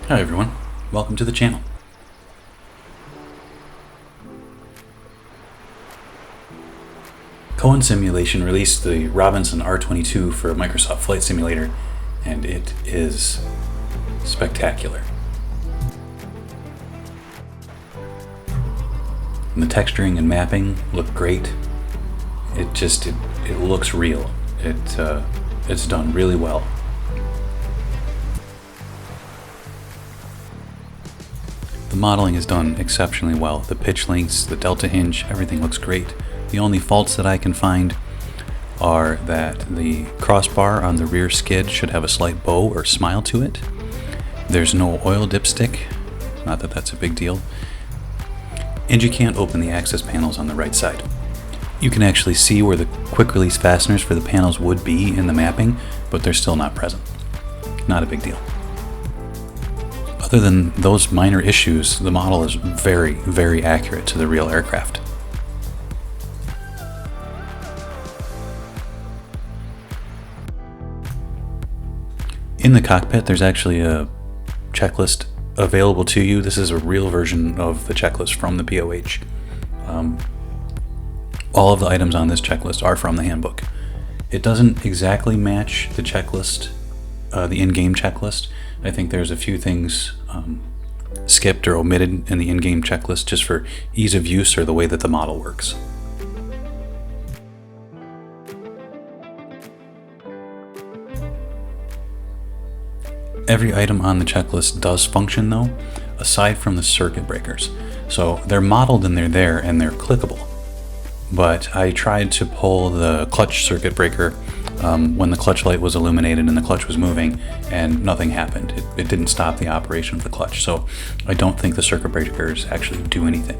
Hi everyone, welcome to the channel. Cowan Simulation released the Robinson R22 for Microsoft Flight Simulator, and it is spectacular. And the texturing and mapping look great. It looks real. It's done really well. The modeling is done exceptionally well. The pitch lengths, the delta hinge, everything looks great. The only faults that I can find are that the crossbar on the rear skid should have a slight bow or smile to it. There's no oil dipstick, not that that's a big deal. And you can't open the access panels on the right side. You can actually see where the quick release fasteners for the panels would be in the mapping, but they're still not present. Not a big deal. Other than those minor issues, the model is very, very accurate to the real aircraft. In the cockpit, there's actually a checklist available to you. This is a real version of the checklist from the POH. All of the items on this checklist are from the handbook. It doesn't exactly match the checklist, the in-game checklist. I think there's a few things skipped or omitted in the in-game checklist just for ease of use or the way that the model works. Every item on the checklist does function though, aside from the circuit breakers. So they're modeled and they're there and they're clickable. But I tried to pull the clutch circuit breaker when the clutch light was illuminated and the clutch was moving, and nothing happened. It didn't stop the operation of the clutch, so I don't think the circuit breakers actually do anything.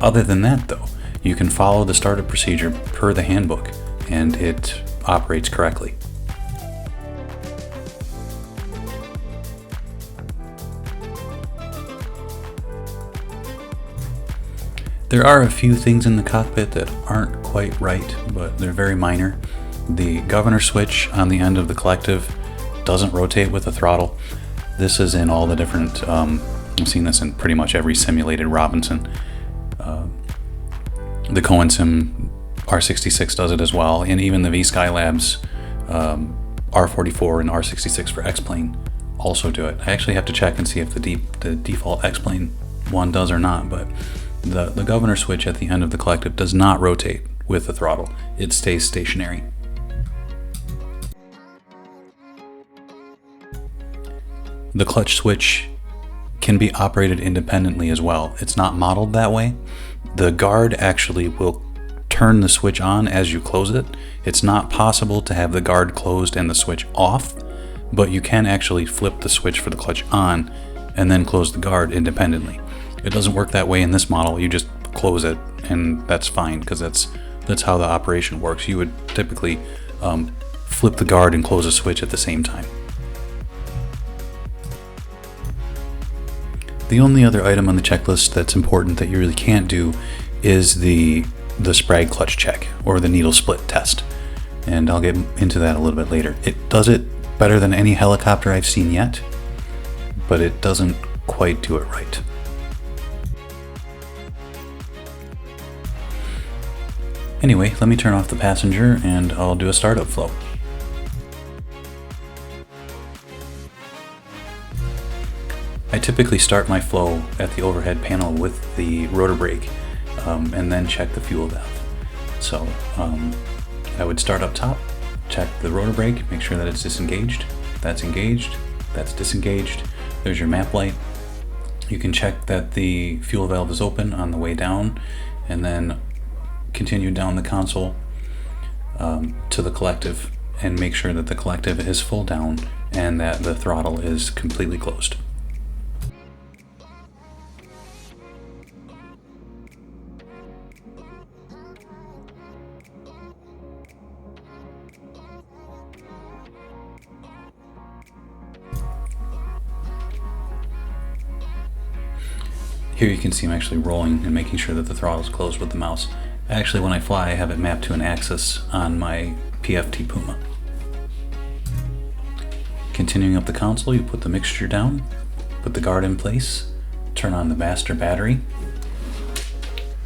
Other than that though, you can follow the startup procedure per the handbook and it operates correctly. There are a few things in the cockpit that aren't quite right, but they're very minor. The governor switch on the end of the collective doesn't rotate with the throttle. This is in all the different, I've seen this in pretty much every simulated Robinson. The Cowansim R66 does it as well, and even the V-Skylab's R44 and R66 for X-Plane also do it. I actually have to check and see if the default X-Plane one does or not, but the governor switch at the end of the collective does not rotate with the throttle. It stays stationary. The clutch switch can be operated independently as well. It's not modeled that way. The guard actually will turn the switch on as you close it. It's not possible to have the guard closed and the switch off, but you can actually flip the switch for the clutch on and then close the guard independently. It doesn't work that way in this model. You just close it and that's fine, because that's how the operation works. You would typically flip the guard and close a switch at the same time. The only other item on the checklist that's important that you really can't do is the Sprag clutch check or the needle split test, and I'll get into that a little bit later. It does it better than any helicopter I've seen yet, but it doesn't quite do it right. Anyway, let me turn off the passenger and I'll do a startup flow. I typically start my flow at the overhead panel with the rotor brake and then check the fuel valve. So I would start up top, check the rotor brake, make sure that it's disengaged. That's engaged, that's disengaged. There's your map light. You can check that the fuel valve is open on the way down, and then continue down the console to the collective and make sure that the collective is full down and that the throttle is completely closed. Here you can see I'm actually rolling and making sure that the throttle is closed with the mouse. Actually, when I fly, I have it mapped to an axis on my PFT Puma. Continuing up the console, you put the mixture down, put the guard in place, turn on the master battery,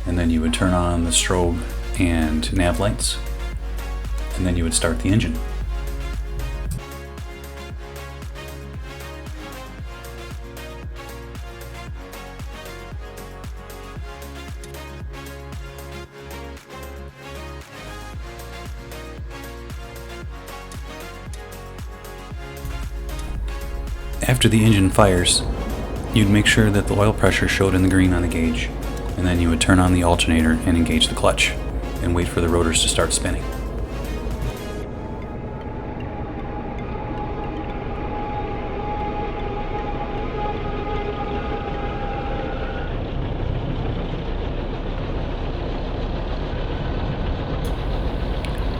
and then you would turn on the strobe and nav lights, and then you would start the engine. After the engine fires, you'd make sure that the oil pressure showed in the green on the gauge, and then you would turn on the alternator and engage the clutch, and wait for the rotors to start spinning.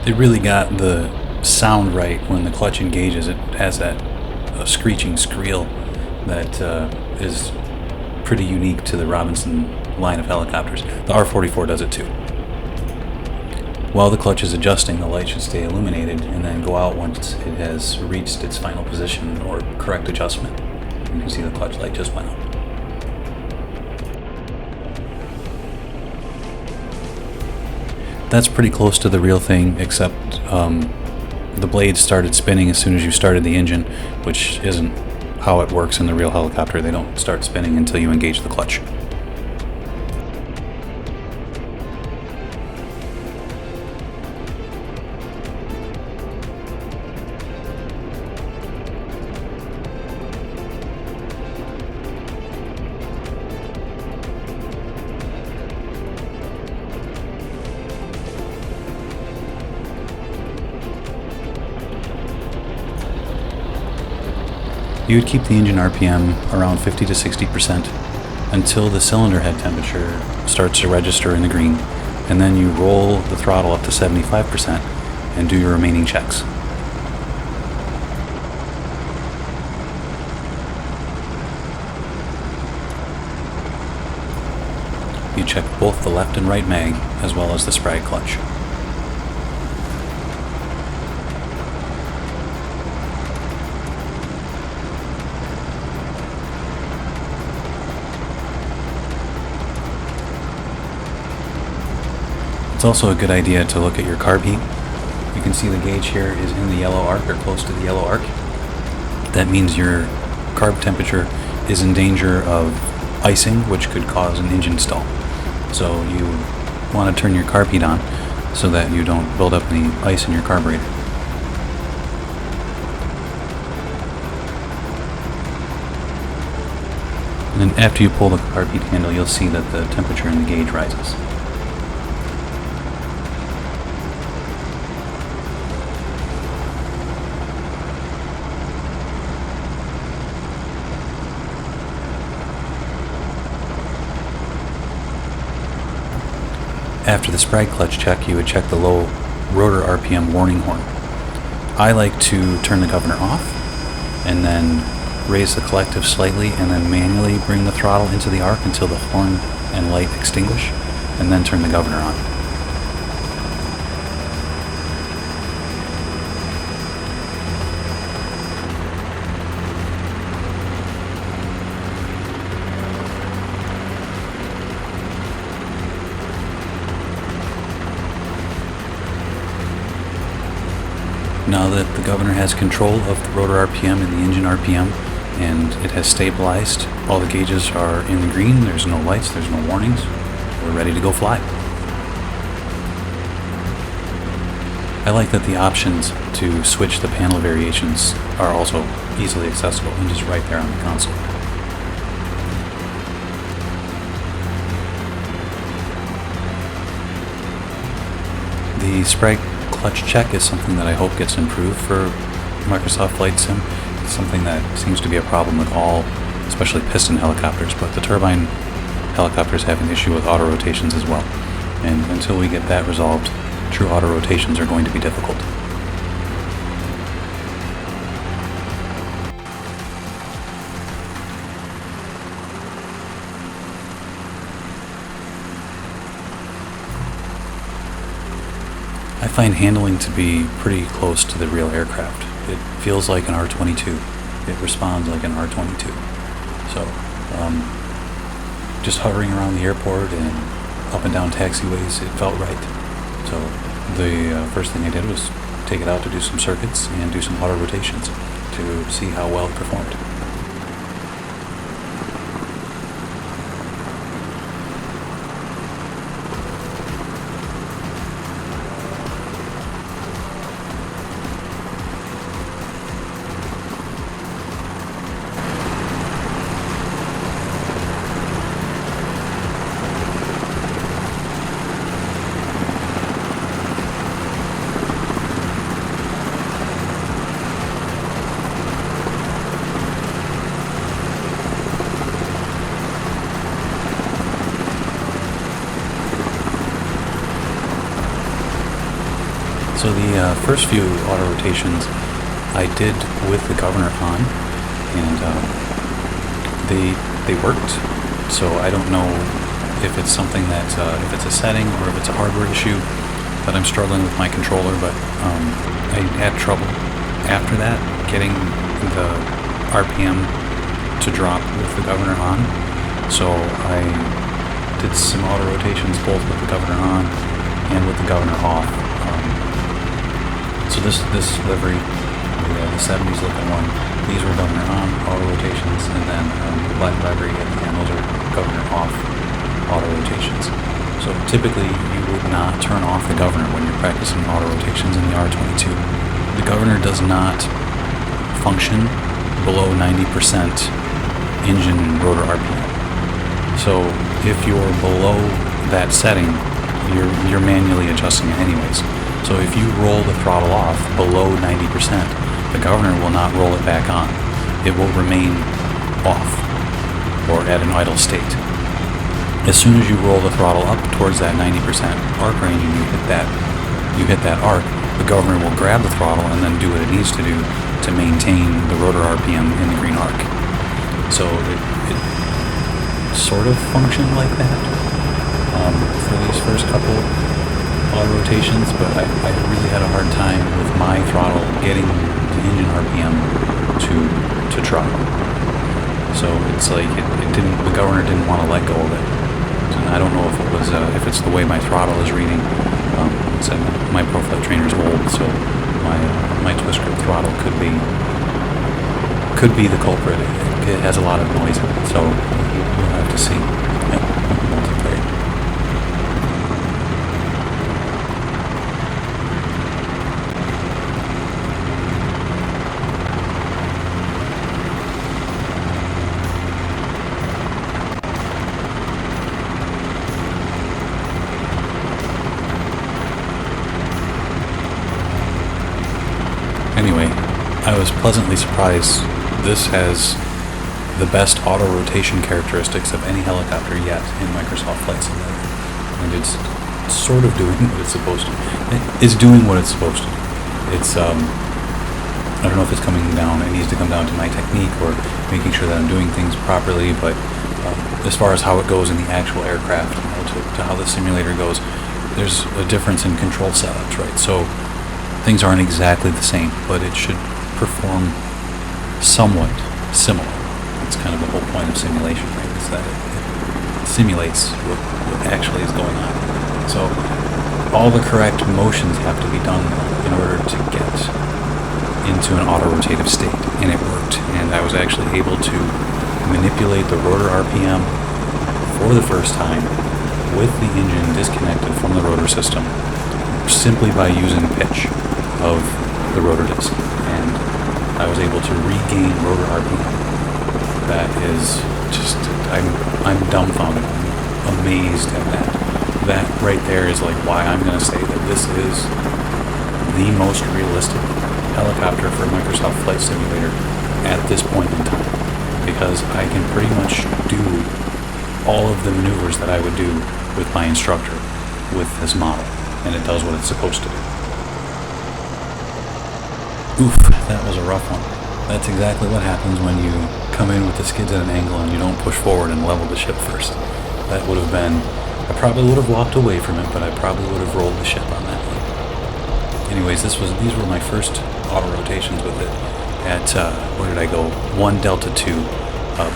They really got the sound right when the clutch engages. It has that screeching squeal that is pretty unique to the Robinson line of helicopters. The R44 does it too. While the clutch is adjusting, the light should stay illuminated and then go out once it has reached its final position or correct adjustment. You can see the clutch light just went out. That's pretty close to the real thing, except the blades started spinning as soon as you started the engine, which isn't how it works in the real helicopter. They don't start spinning until you engage the clutch. You would keep the engine RPM around 50 to 60% until the cylinder head temperature starts to register in the green, and then you roll the throttle up to 75% and do your remaining checks. You check both the left and right mag as well as the sprag clutch. It's also a good idea to look at your carb heat. You can see the gauge here is in the yellow arc or close to the yellow arc. That means your carb temperature is in danger of icing, which could cause an engine stall. So you want to turn your carb heat on so that you don't build up any ice in your carburetor. And then after you pull the carb heat handle, you'll see that the temperature in the gauge rises. After the sprag clutch check, you would check the low rotor RPM warning horn. I like to turn the governor off and then raise the collective slightly and then manually bring the throttle into the arc until the horn and light extinguish, and then turn the governor on. Now that the governor has control of the rotor RPM and the engine RPM, and it has stabilized, all the gauges are in the green, there's no lights, there's no warnings, we're ready to go fly. I like that the options to switch the panel variations are also easily accessible and just right there on the console. The sprag clutch check is something that I hope gets improved for Microsoft Flight Sim. It's something that seems to be a problem with all, especially piston helicopters, but the turbine helicopters have an issue with auto rotations as well. And until we get that resolved, true auto rotations are going to be difficult. I find handling to be pretty close to the real aircraft. It feels like an R22. It responds like an R22. So just hovering around the airport and up and down taxiways, it felt right. So the first thing I did was take it out to do some circuits and do some auto rotations to see how well it performed. So the first few auto rotations I did with the governor on, and they worked. So I don't know if it's something that if it's a setting or if it's a hardware issue that I'm struggling with my controller. But I had trouble after that getting the RPM to drop with the governor on. So I did some auto rotations both with the governor on and with the governor off. So this livery, the 70s looking one, these were governor on auto rotations, and then the black livery at the end, those are governor off auto rotations. So typically you would not turn off the governor when you're practicing auto rotations in the R22. The governor does not function below 90% engine and rotor RPM. So if you're below that setting, you're manually adjusting it anyways. So if you roll the throttle off below 90%, the governor will not roll it back on. It will remain off or at an idle state. As soon as you roll the throttle up towards that 90% arc range and you hit that arc, the governor will grab the throttle and then do what it needs to do to maintain the rotor RPM in the green arc. So it sort of functioned like that for these first couple auto rotations, but I really had a hard time with my throttle getting the engine RPM to drop. So it's like the governor didn't want to let go of it. And I don't know if it was if it's the way my throttle is reading. Said my ProFlight trainer's old, so my twist grip throttle could be the culprit. It has a lot of noise in it, so we'll have to see. Multiplayer. Anyway, I was pleasantly surprised. This has the best auto rotation characteristics of any helicopter yet in Microsoft Flight Simulator, and it's sort of doing what it's supposed to. It's doing what it's supposed to. It's I don't know if it's coming down. It needs to come down to my technique or making sure that I'm doing things properly. But as far as how it goes in the actual aircraft, to how the simulator goes, there's a difference in control setups, right? So things aren't exactly the same, but it should perform somewhat similar. That's kind of the whole point of simulation, right? Is that it simulates what actually is going on. So all the correct motions have to be done in order to get into an auto-rotative state, and it worked. And I was actually able to manipulate the rotor RPM for the first time with the engine disconnected from the rotor system simply by using pitch of the rotor disc, and I was able to regain rotor RPM. That is just, I'm dumbfounded. I'm amazed at that. That right there is like why I'm going to say that this is the most realistic helicopter for Microsoft Flight Simulator at this point in time, because I can pretty much do all of the maneuvers that I would do with my instructor with this model, and it does what it's supposed to do. Oof, that was a rough one. That's exactly what happens when you come in with the skids at an angle and you don't push forward and level the ship first. That would have been, I probably would have walked away from it, but I probably would have rolled the ship on that one. Anyways, these were my first auto rotations with it at, where did I go? 1 Delta 2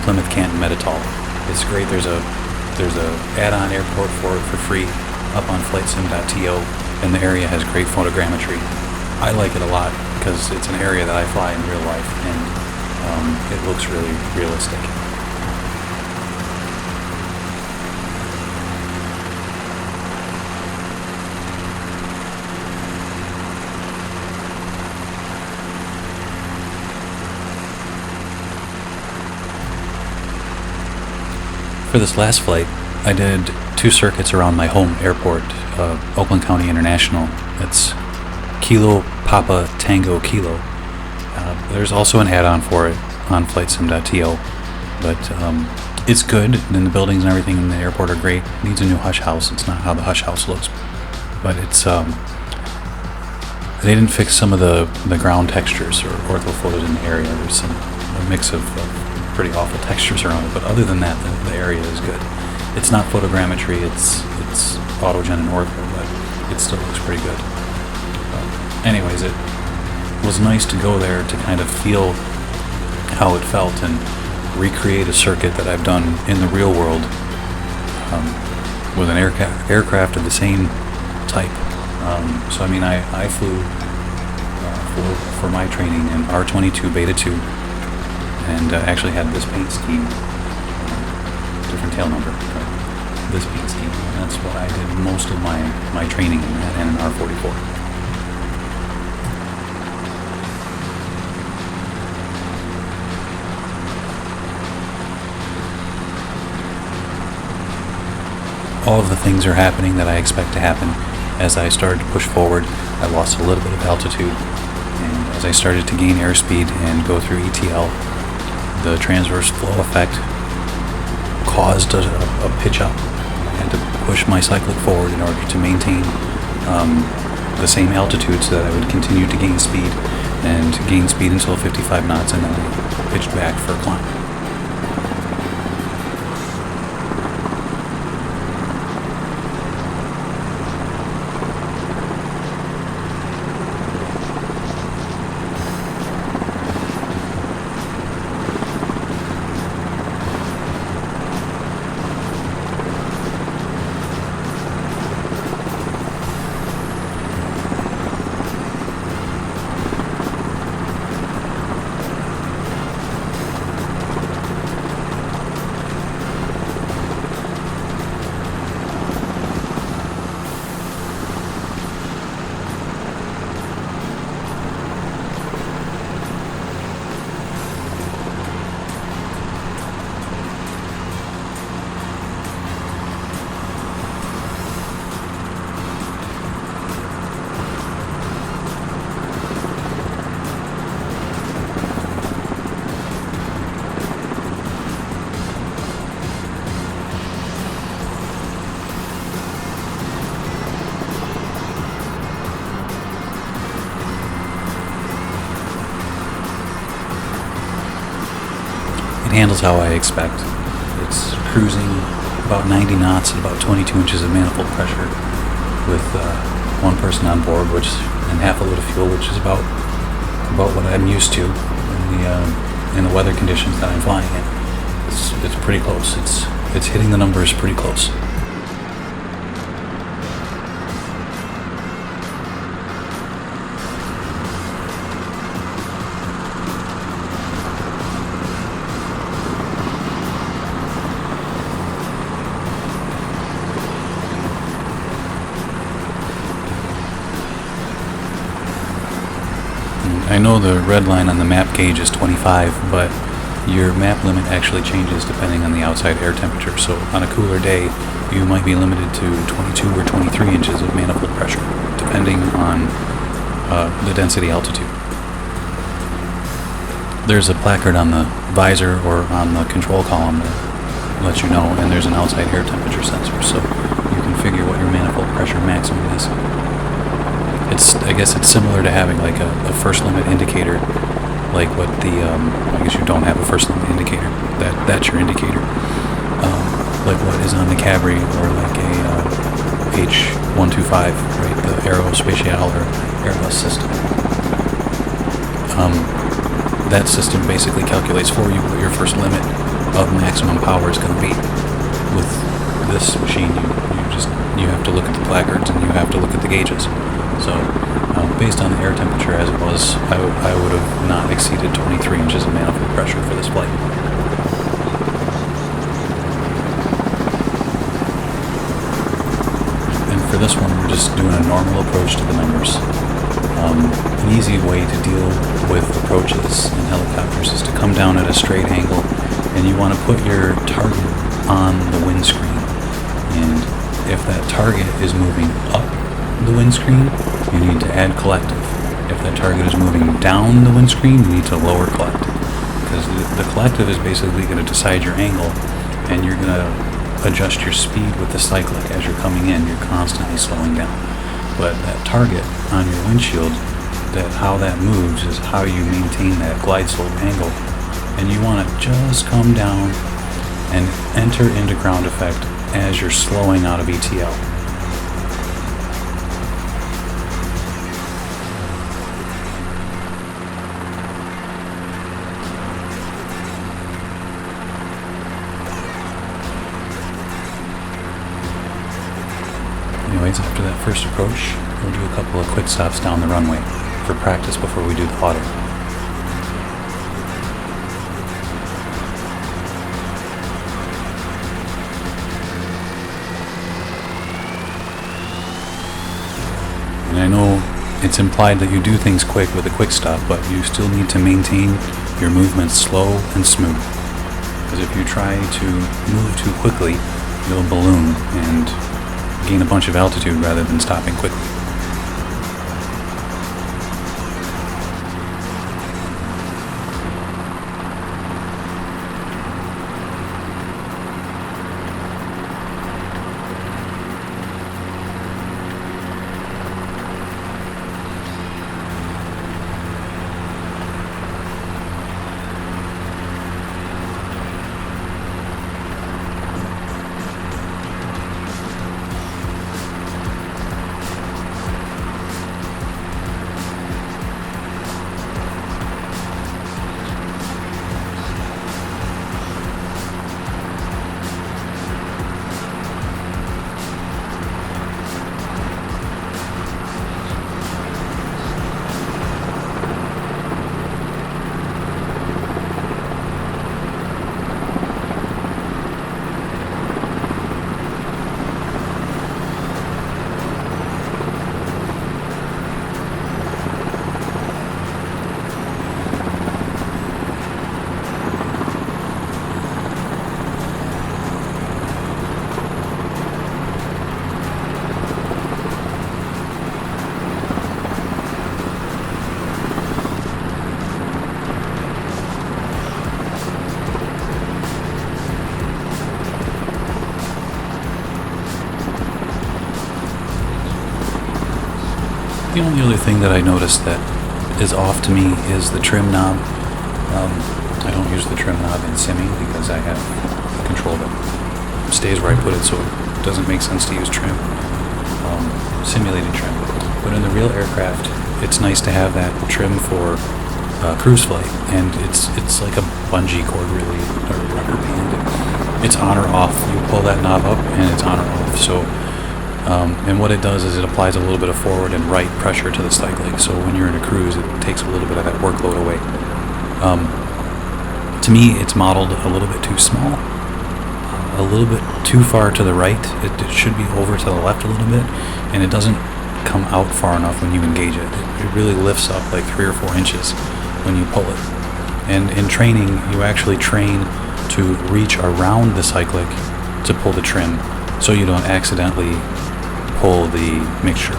Plymouth Canton Metatol. It's great. There's a add-on airport for it for free up on flightsim.to, and the area has great photogrammetry. I like it a lot because it's an area that I fly in real life, and it looks really realistic. For this last flight, I did 2 circuits around my home airport, Oakland County International. It's Kilo Papa Tango Kilo. There's also an add-on for it on flightsim.to, but it's good, and the buildings and everything in the airport are great. It needs a new hush house. It's not how the hush house looks, but it's they didn't fix some of the ground textures or orthophotos in the area. There's a mix of pretty awful textures around it, but other than that, the area is good. It's not photogrammetry, it's autogen and ortho, but it still looks pretty good. Anyways, it was nice to go there to kind of feel how it felt and recreate a circuit that I've done in the real world with an aircraft of the same type. So I mean, I flew for my training in R22 Beta 2, and actually had this paint scheme, different tail number, but this paint scheme. And that's what I did most of my training in that, and an R44. All of the things are happening that I expect to happen. As I started to push forward, I lost a little bit of altitude, and as I started to gain airspeed and go through ETL, the transverse flow effect caused a pitch up. I had to push my cyclic forward in order to maintain the same altitude so that I would continue to gain speed until 55 knots, and then I pitched back for a climb. It handles how I expect. It's cruising about 90 knots at about 22 inches of manifold pressure with one person on board, and half a load of fuel, which is about what I'm used to in the weather conditions that I'm flying in. It's pretty close. It's hitting the numbers pretty close. I know the red line on the map gauge is 25, but your map limit actually changes depending on the outside air temperature. So on a cooler day, you might be limited to 22 or 23 inches of manifold pressure, depending on the density altitude. There's a placard on the visor or on the control column that lets you know, and there's an outside air temperature sensor, so you can figure what your manifold pressure maximum is. I guess it's similar to having like a first limit indicator, like what I guess you don't have a first limit indicator. That's your indicator. Like what is on the Cabri or like a H125, right? The Aerospatiale or Airbus system. That system basically calculates for you what your first limit of maximum power is going to be. With this machine, you have to look at the placards and you have to look at the gauges. So based on the air temperature as it was, I would have not exceeded 23 inches of manifold pressure for this flight. And for this one, we're just doing a normal approach to the numbers. An easy way to deal with approaches in helicopters is to come down at a straight angle, and you want to put your target on the windscreen. And if that target is moving up the windscreen, you need to add collective. If that target is moving down the windscreen, you need to lower collective. Because the collective is basically going to decide your angle, and you're going to adjust your speed with the cyclic as you're coming in. You're constantly slowing down. But that target on your windshield, how that moves is how you maintain that glide slope angle. And you want to just come down and enter into ground effect as you're slowing out of ETL. Anyways, after that first approach, we'll do a couple of quick stops down the runway for practice before we do the auto. And I know it's implied that you do things quick with a quick stop, but you still need to maintain your movements slow and smooth. Because if you try to move too quickly, you'll balloon and gain a bunch of altitude rather than stopping quickly. The only other thing that I noticed that is off to me is the trim knob. I don't use the trim knob in simming because I have control that stays where I put it, so it doesn't make sense to use trim, simulated trim. But in the real aircraft, it's nice to have that trim for cruise flight, and it's like a bungee cord really, or rubber band. It's on or off. You pull that knob up and it's on or off. So and what it does is it applies a little bit of forward and right pressure to the cyclic, so when you're in a cruise it takes a little bit of that workload away. To me it's modeled a little bit too small, a little bit too far to the right. It should be over to the left a little bit, and it doesn't come out far enough when you engage it. It really lifts up like 3 or 4 inches when you pull it. And in training you actually train to reach around the cyclic to pull the trim, so you don't accidentally pull the mixture.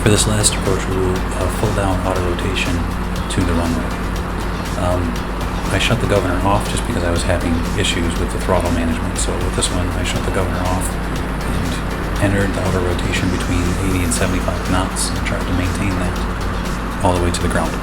For this last approach, we'll do a full down auto rotation to the runway. I shut the governor off just because I was having issues with the throttle management. So with this one, I shut the governor off and entered the auto rotation between 80 and 75 knots and tried to maintain that all the way to the ground.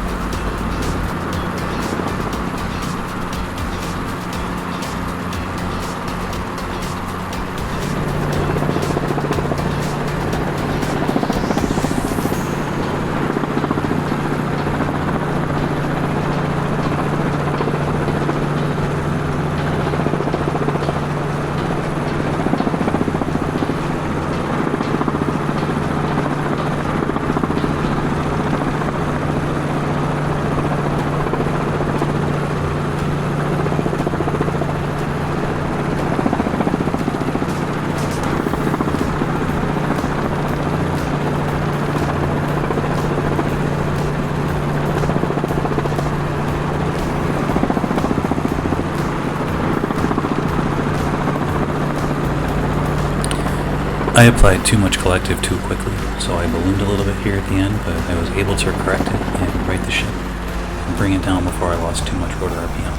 I applied too much collective too quickly, so I ballooned a little bit here at the end, but I was able to correct it and right the ship and bring it down before I lost too much rotor RPM.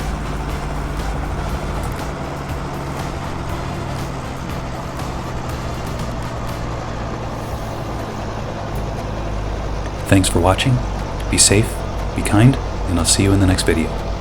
Thanks for watching, be safe, be kind, and I'll see you in the next video.